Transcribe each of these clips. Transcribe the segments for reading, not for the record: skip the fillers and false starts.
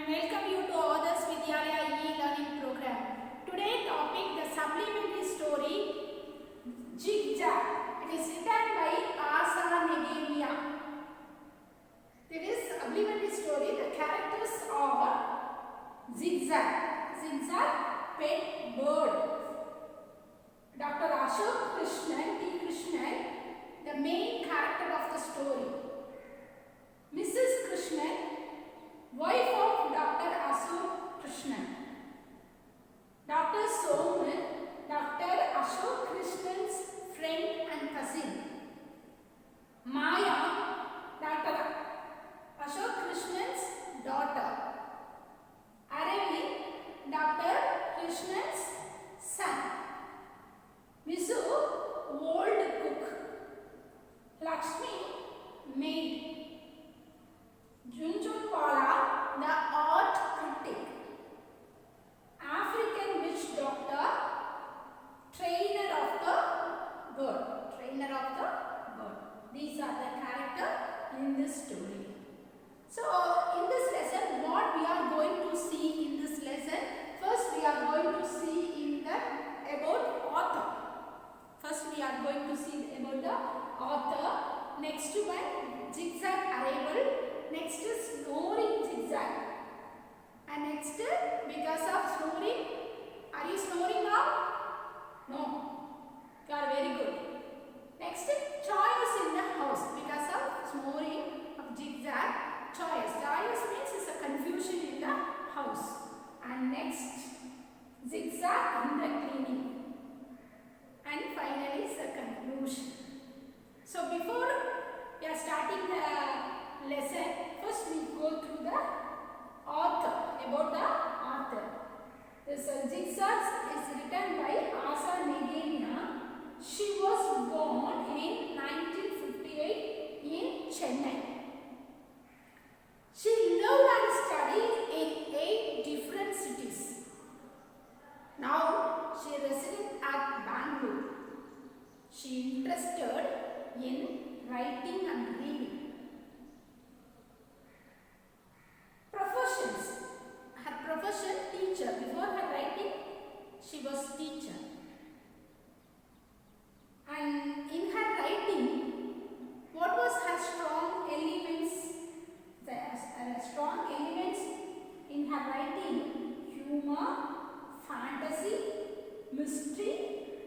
welcome you to Others Vidyalaya e-learning program. Today topic the supplementary story Zigzag. It is written by Asa Negemia. It is supplementary story. The characters are Zigzag. Zigzag pet bird. Dr. Ashok Krishnan, T. Krishnan, the main character of the story. Mrs. Krishnan, wife of Dr. Ashok Krishnan. Dr. Soman, Dr. Ashok Krishnan's friend and cousin. Maya, Dr. Ashok Krishnan's daughter. Aravind, Dr. Krishnan's son. Visu, old cook. Lakshmi, maid. Junjunwala, the art critic. African witch doctor, trainer of the bird. Trainer of the bird. These are the characters in this story. So, in this lesson, what we are going to see in this lesson? First, we are going to see about author. First, we are going to see about the author. Next one, zigzag arrival. Next is snoring zigzag. And next, because of snoring, are you snoring now? No. You are very good. Next, choice in the house. Because of snoring of zigzag, choice. Choice means it's a confusion in the house. And next, zigzag in the cleaning. And finally, is the conclusion. So before we are starting the lesson, first we go through the author, about the author. This zigzag is written by Asa Negemia. She was born in 1958 in Chennai. She lived and studied in 8 different cities. Now she resides at Bangalore. She interested in writing and reading. Professions. Her profession, teacher. Before her writing, she was teacher. And in her writing, what was her strong elements? The strong elements in her writing: humor, fantasy, mystery,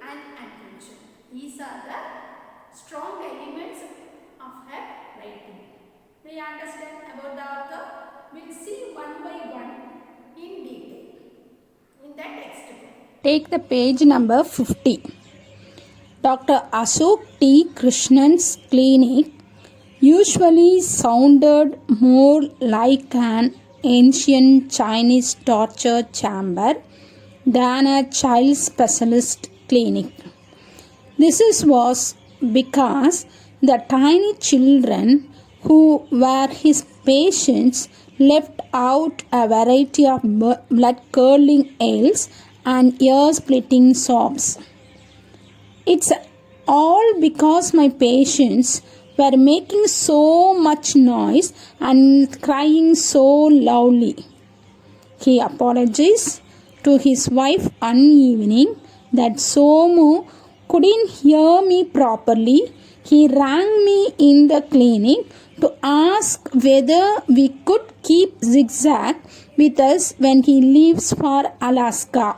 and adventure. These are the strong elements of her writing. Do you understand about the author? We'll see one by one in detail in the textbook. Take the page number 50. Dr. Ashok T. Krishnan's clinic usually sounded more like an ancient Chinese torture chamber than a child specialist clinic. This was because the tiny children who were his patients left out a variety of blood-curdling yells and ear-splitting sobs. It's all because my patients were making so much noise and crying so loudly. He apologized to his wife one evening that Somu couldn't hear me properly. He rang me in the clinic to ask whether we could keep Zigzag with us when he leaves for Alaska.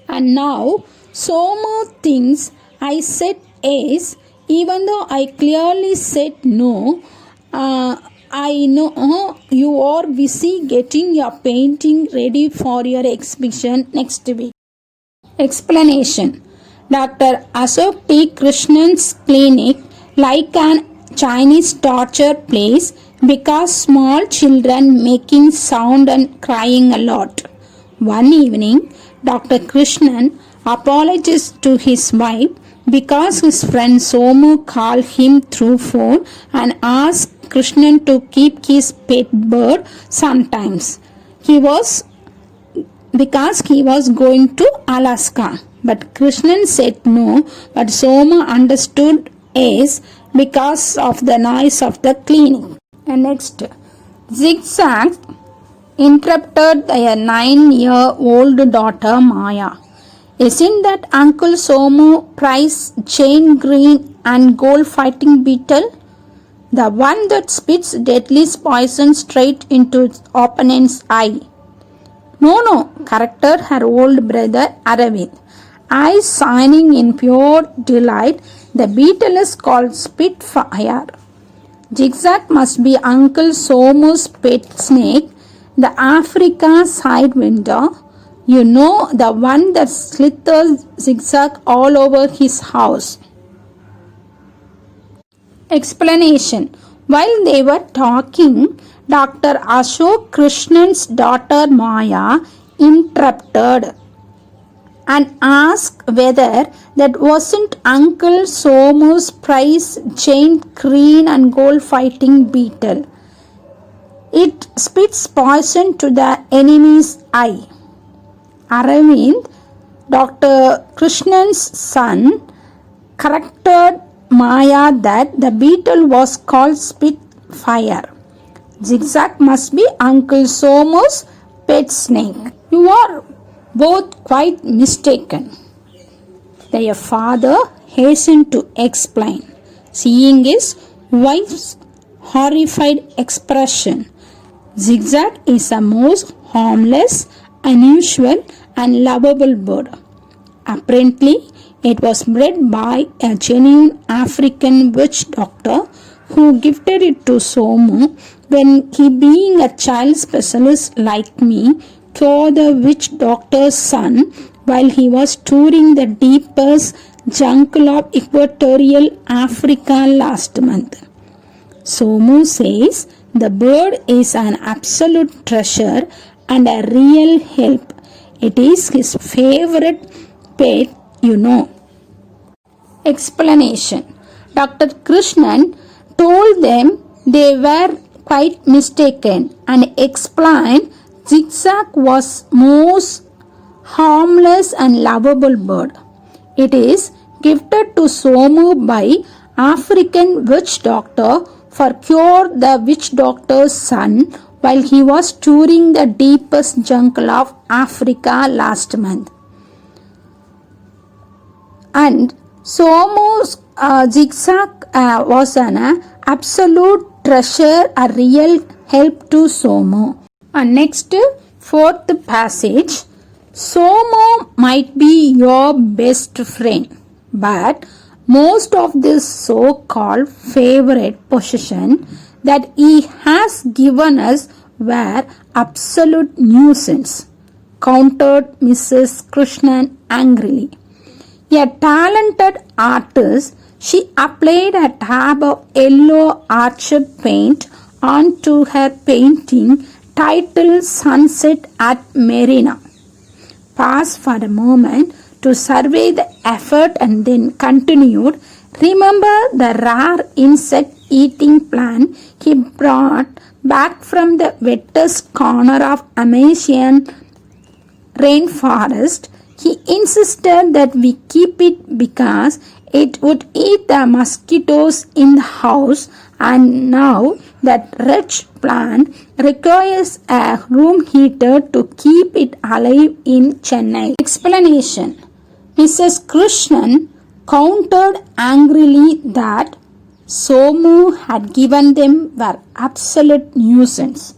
And now Somu thinks I said yes, even though I clearly said no. I know you are busy getting your painting ready for your exhibition next week. Explanation. Dr. Ashok T. Krishnan's clinic like an Chinese torture place because small children making sound and crying a lot. One evening, Dr. Krishnan apologized to his wife because his friend Somu called him through phone and asked Krishnan to keep his pet bird sometimes. Because he was going to Alaska. But Krishnan said no, but Somu understood yes because of the noise of the clinic. And next, Zigzag interrupted their 9-year-old daughter Maya. Isn't that Uncle Somu prize chain green and gold fighting beetle? The one that spits deadly poison straight into its opponent's eye. No, corrected her old brother Aravind. Eyes shining in pure delight, the beetle is called Spitfire. Zigzag must be Uncle Somu's pet snake, the Africa sidewinder. You know, the one that slithers zigzag all over his house. Explanation. While they were talking, Dr. Ashok Krishnan's daughter Maya interrupted and asked whether that wasn't Uncle Somu's prize giant green and gold fighting beetle. It spits poison to the enemy's eye. Aravind, Dr. Krishnan's son, corrected Maya that the beetle was called Spitfire. Zigzag must be Uncle Somu's pet snake. You are both quite mistaken. Their father hastened to explain, seeing his wife's horrified expression. Zigzag is a most harmless, unusual and lovable bird. Apparently, it was bred by a genuine African witch doctor who gifted it to Somu when he, being a child specialist like me, cured the witch doctor's son while he was touring the deepest jungle of equatorial Africa last month. Somu says the bird is an absolute treasure and a real help. It is his favorite pet, you know. Explanation. Dr. Krishnan told them they were quite mistaken and explained Zigzag was most harmless and lovable bird. It is gifted to Somu by African witch doctor for cure the witch doctor's son while he was touring the deepest jungle of Africa last month. And Somu's Zigzag was an absolute treasure, a real help to Somu. Next, fourth passage. Somu might be your best friend, but most of this so-called favorite possession that he has given us were absolute nuisance, countered Mrs. Krishnan angrily. A talented artist, she applied a dab of yellow arched paint onto her painting titled Sunset at Marina. Paused for a moment to survey the effort and then continued, remember the rare insect eating plant he brought back from the wettest corner of Amazonian rainforest? He insisted that we keep it because it would eat the mosquitoes in the house, and now that rich plant requires a room heater to keep it alive in Chennai. Explanation. Mrs. Krishnan countered angrily that Somu had given them were absolute nuisance.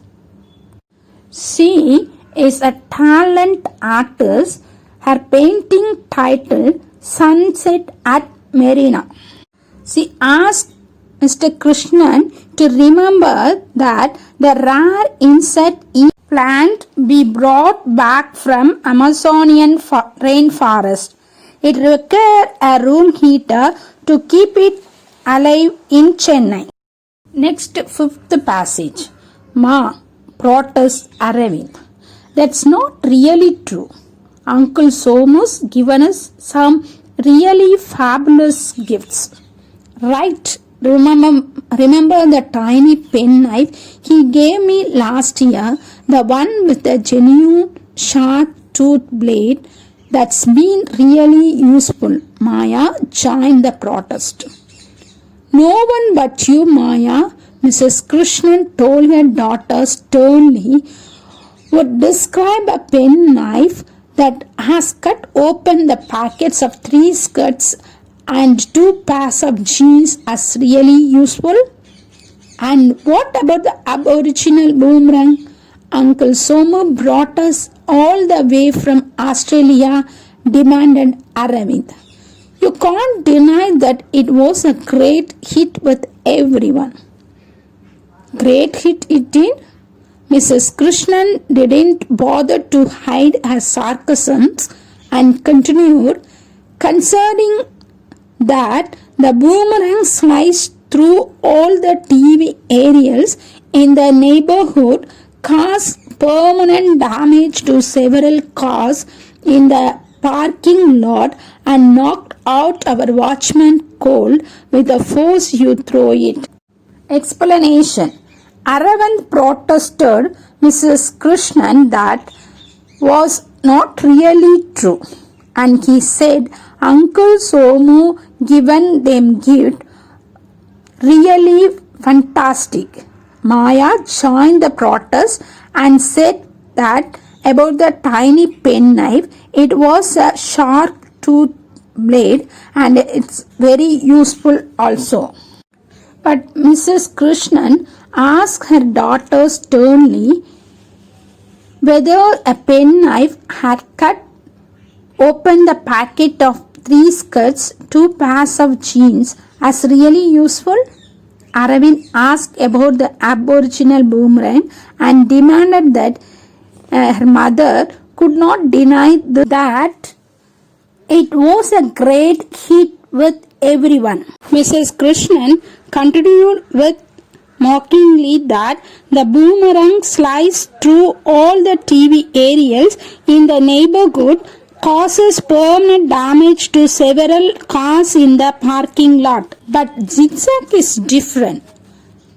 She is a talent artist. Her painting titled Sunset at Marina. She asked Mr. Krishnan to remember that the rare insect plant be brought back from Amazonian rainforest. It required a room heater to keep it alive in Chennai. Next, fifth passage. Ma, protests Aravind. That's not really true. Uncle Somu's given us some really fabulous gifts. Right? Remember the tiny penknife he gave me last year, the one with the genuine sharp tooth blade? That's been really useful. Maya joined the protest. No one but you, Maya, Mrs. Krishnan told her daughter sternly, would describe a penknife that has cut open the packets of 3 skirts and 2 pairs of jeans as really useful? And what about the Aboriginal boomerang? Uncle Somu brought us all the way from Australia, demanded Aravind. You can't deny that it was a great hit with everyone. Great hit it did? Mrs. Krishnan didn't bother to hide her sarcasms and continued, considering that the boomerang sliced through all the TV aerials in the neighborhood, caused permanent damage to several cars in the parking lot, and knocked out our watchman cold with the force you throw it. Explanation. Aravind protested Mrs. Krishnan that was not really true, and he said Uncle Somu given them gift really fantastic. Maya joined the protest and said that about the tiny penknife, it was a sharp tooth blade and it's very useful also. But Mrs. Krishnan asked her daughter sternly whether a penknife had cut open the packet of 3 skirts, 2 pairs of jeans as really useful. Aravind asked about the Aboriginal boomerang and demanded that her mother could not deny that it was a great hit with everyone. Mrs. Krishnan continued with mockingly that the boomerang sliced through all the TV aerials in the neighborhood, causes permanent damage to several cars in the parking lot. But zigzag is different.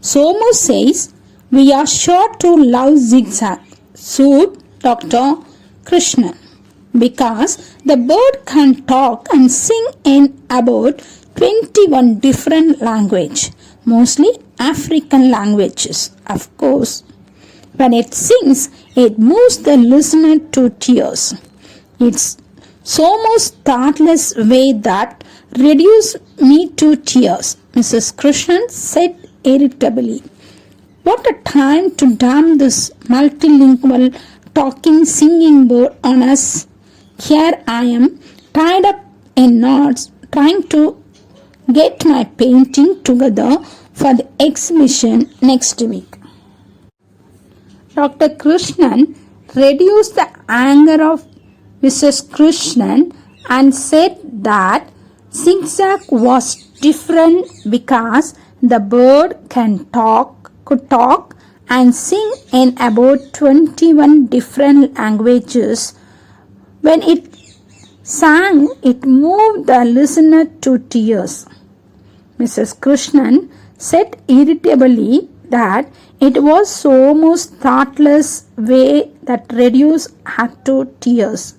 Somu says, we are sure to love zigzag, sued Dr. Krishnan, because the bird can talk and sing in about 21 different languages, mostly African languages, of course. When it sings, it moves the listener to tears. It's Somu's thoughtless way that reduced me to tears, Mrs. Krishnan said irritably. What a time to damn this multilingual talking singing bird on us. Here I am, tied up in knots, trying to get my painting together for the exhibition next week. Dr. Krishnan reduced the anger of Mrs. Krishnan and said that zigzag was different because the bird could talk and sing in about 21 different languages. When it sang, it moved the listener to tears. Mrs. Krishnan said irritably that it was Somu's thoughtless way that reduced her to tears.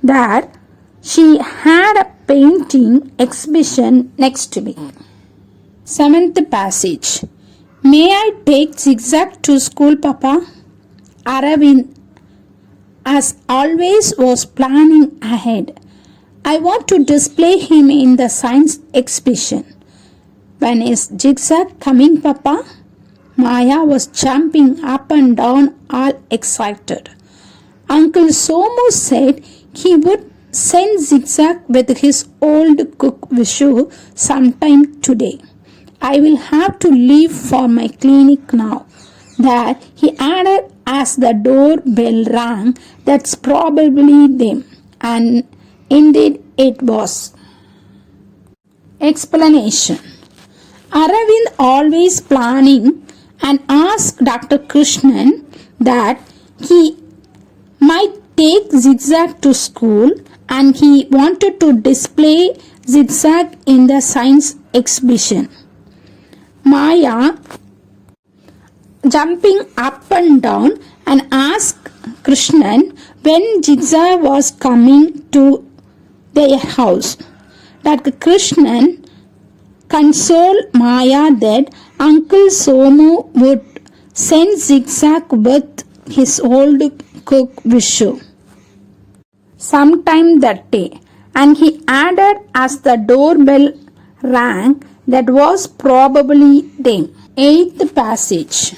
That she had a painting exhibition next week. 7th passage. May I take zigzag to school, Papa? Aravind, as always, was planning ahead. I want to display him in the science exhibition. When is zigzag coming, Papa? Maya was jumping up and down, all excited. Uncle Somu said he would send zigzag with his old cook Vishu sometime today. I will have to leave for my clinic now. That he added as the doorbell rang, that's probably them. And indeed it was. Explanation. Aravind always planning and asked Dr. Krishnan that he might take zigzag to school and he wanted to display zigzag in the science exhibition. Maya jumping up and down and asked Krishnan when zigzag was coming to their house. Dr. Krishnan consoled Maya that Uncle Somu would send zigzag with his old cook Vishu sometime that day, and he added as the doorbell rang that was probably them. Eighth passage.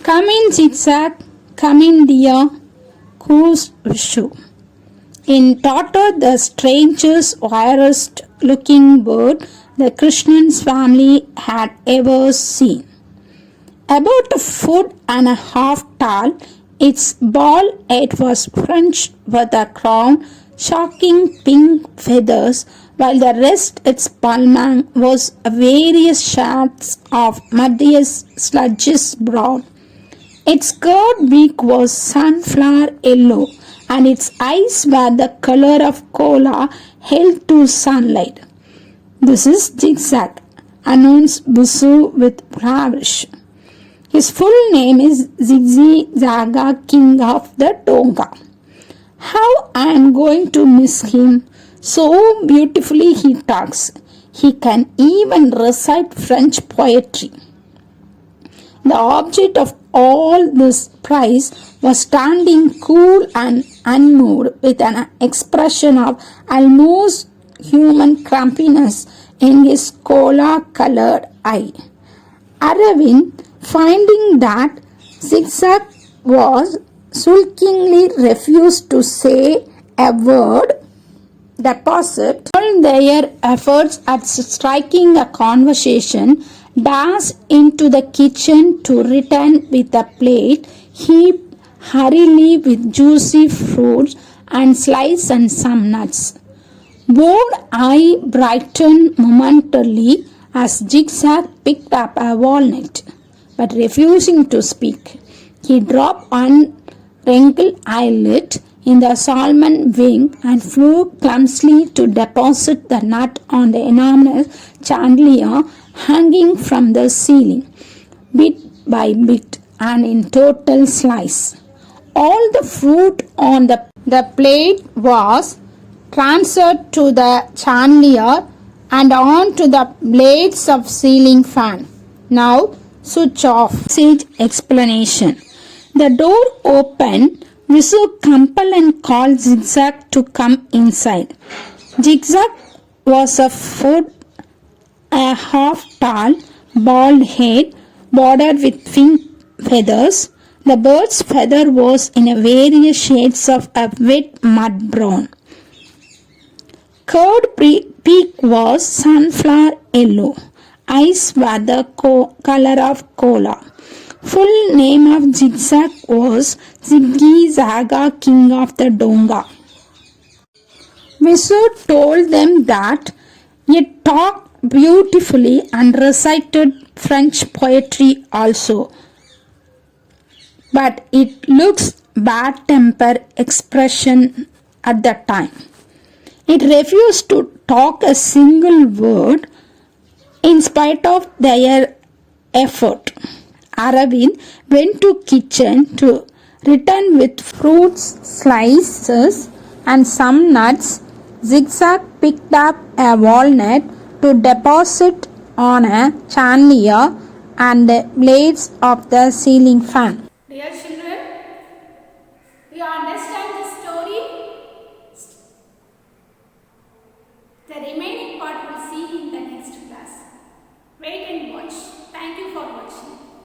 Come in, zigzag, come in, dear, cooes Vishu. In totter the stranger's rarest looking bird the Krishnan's family had ever seen. About a foot and a half tall, its bald head was fringed with a crown shocking pink feathers, while the rest its palmang was various shades of muddiest sluggish brown. Its curved beak was sunflower yellow, and its eyes were the color of cola held to sunlight. This is Zigzag, announced Busu with flourish. His full name is Zigzi Zaga, King of the Donga. How I am going to miss him. So beautifully he talks. He can even recite French poetry. The object of all this praise was standing cool and unmoved with an expression of almost human grumpiness in his cola-colored eye. Aravind, finding that Zigzag was sulkingly refused to say a word, deposit all their efforts at striking a conversation, dashed into the kitchen to return with a plate heaped hurriedly with juicy fruits and slices and some nuts. Bold eye brightened momentarily as Zigzag picked up a walnut, but refusing to speak, he dropped one wrinkled eyelid in the salmon wing and flew clumsily to deposit the nut on the enormous chandelier hanging from the ceiling, bit by bit and in total slice. All the fruit on the plate was transferred to the chandelier and on to the blades of ceiling fan. Now switch off. Sage explanation. The door opened. Vishu compelled and called Zigzag to come inside. Zigzag was a foot a half tall, bald head bordered with pink feathers. The bird's feather was in a various shades of a wet mud brown. Curved beak was sunflower yellow. Eyes were the color of cola. Full name of Zigzag was Ziggy Zaga, King of the Donga. Vishu told them that he talked beautifully and recited French poetry also, but it looks bad temper expression at the time. It refused to talk a single word in spite of their effort. Aravind went to kitchen to return with fruits, slices and some nuts. Zigzag picked up a walnut to deposit on a chandelier and the blades of the ceiling fan. Dear